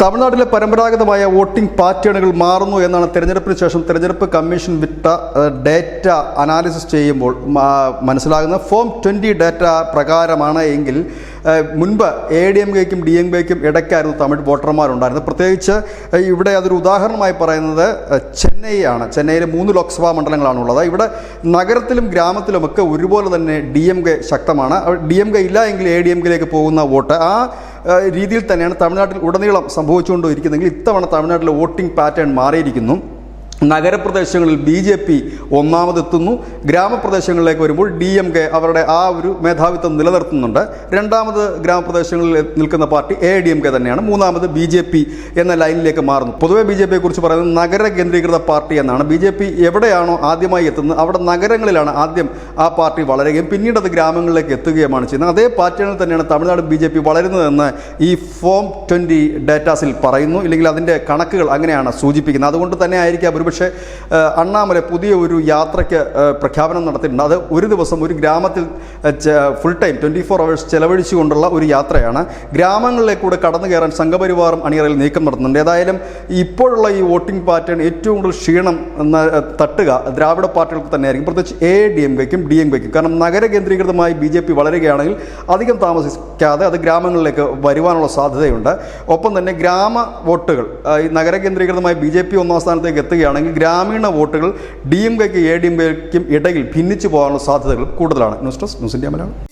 തമിഴ്നാട്ടിലെ പരമ്പരാഗതമായ വോട്ടിംഗ് പാറ്റേണുകൾ മാറുന്നു എന്നാണ് തെരഞ്ഞെടുപ്പിന് ശേഷം തെരഞ്ഞെടുപ്പ് കമ്മീഷൻ വിട്ട ഡേറ്റ അനാലിസിസ് ചെയ്യുമ്പോൾ മനസ്സിലാകുന്നത്. ഫോം 20 ഡേറ്റ പ്രകാരമാണ് എങ്കിൽ മുൻപ് ADMKയ്ക്കും DMKയ്ക്കും ഇടയ്ക്കായിരുന്നു തമിഴ് വോട്ടർമാരുണ്ടായിരുന്നത്. പ്രത്യേകിച്ച് ഇവിടെ അതൊരു ഉദാഹരണമായി പറയുന്നത് ചെന്നൈയാണ്. ചെന്നൈയിൽ 3 ലോക്സഭാ മണ്ഡലങ്ങളാണുള്ളത്. ഇവിടെ നഗരത്തിലും ഗ്രാമത്തിലുമൊക്കെ ഒരുപോലെ തന്നെ DMK ശക്തമാണ്. DMK ഇല്ല എങ്കിൽ ADMKയിലേക്ക് പോകുന്ന വോട്ട് ആ രീതിയിൽ തന്നെയാണ് തമിഴ്നാട്ടിൽ ഉടനീളം സംഭവിച്ചുകൊണ്ടിരിക്കുന്നതെങ്കിൽ ഇത്തവണ തമിഴ്നാട്ടിലെ വോട്ടിംഗ് പാറ്റേൺ മാറിയിരിക്കുന്നു. നഗരപ്രദേശങ്ങളിൽ BJP ഒന്നാമതെത്തുന്നു. ഗ്രാമപ്രദേശങ്ങളിലേക്ക് വരുമ്പോൾ DMK അവരുടെ ആ ഒരു മേധാവിത്വം നിലനിർത്തുന്നുണ്ട്. രണ്ടാമത് ഗ്രാമപ്രദേശങ്ങളിൽ നിൽക്കുന്ന പാർട്ടി ADMK തന്നെയാണ്. മൂന്നാമത് BJP എന്ന ലൈനിലേക്ക് മാറുന്നു. പൊതുവെ BJPയെ കുറിച്ച് പറയുന്നത് നഗര കേന്ദ്രീകൃത പാർട്ടി എന്നാണ്. BJP എവിടെയാണോ ആദ്യമായി എത്തുന്നത് അവിടെ നഗരങ്ങളിലാണ് ആദ്യം ആ പാർട്ടി വളരുകയും പിന്നീട് അത് ഗ്രാമങ്ങളിലേക്ക് എത്തുകയുമാണ് ചെയ്യുന്നത്. അതേ പാറ്റേണിൽ തന്നെയാണ് തമിഴ്നാട് BJP വളരുന്നതെന്ന് ഈ ഫോം 20 ഡേറ്റാസിൽ പറയുന്നു. ഇല്ലെങ്കിൽ അതിൻ്റെ കണക്കുകൾ അങ്ങനെയാണ് സൂചിപ്പിക്കുന്നത്. അതുകൊണ്ട് തന്നെ ആയിരിക്കാം പക്ഷേ അണ്ണാമല പുതിയ ഒരു യാത്രയ്ക്ക് പ്രഖ്യാപനം നടത്തിയിട്ടുണ്ട്. അത് ഒരു ദിവസം ഒരു ഗ്രാമത്തിൽ ഫുൾ ടൈം 24 hours ചെലവഴിച്ചുകൊണ്ടുള്ള ഒരു യാത്രയാണ്. ഗ്രാമങ്ങളിലേക്കൂടെ കടന്നു കയറാൻ സംഘപരിവാറും അണിയറയിൽ നീക്കം നടത്തുന്നുണ്ട്. ഏതായാലും ഇപ്പോഴുള്ള ഈ വോട്ടിംഗ് പാറ്റേൺ ഏറ്റവും കൂടുതൽ ക്ഷീണം തട്ടുക ദ്രാവിഡ പാർട്ടികൾക്ക് തന്നെയായിരിക്കും, പ്രത്യേകിച്ച് ADMKയ്ക്കും DMKയ്ക്കും. കാരണം നഗര കേന്ദ്രീകൃതമായി BJP വളരുകയാണെങ്കിൽ അധികം താമസിക്കാതെ അത് ഗ്രാമങ്ങളിലേക്ക് വരുവാനുള്ള സാധ്യതയുണ്ട്. ഒപ്പം തന്നെ ഗ്രാമ വോട്ടുകൾ ഈ നഗര കേന്ദ്രീകൃതമായി BJP ഒന്നാം സ്ഥാനത്തേക്ക് എത്തുകയാണെങ്കിൽ ഗ്രാമീണ വോട്ടുകൾ DMKയ്ക്കും ADMKയ്ക്കും ഇടയിൽ ഭിന്നിച്ചു പോകാനുള്ള സാധ്യതകൾ കൂടുതലാണ്. News desk news India Malayalam.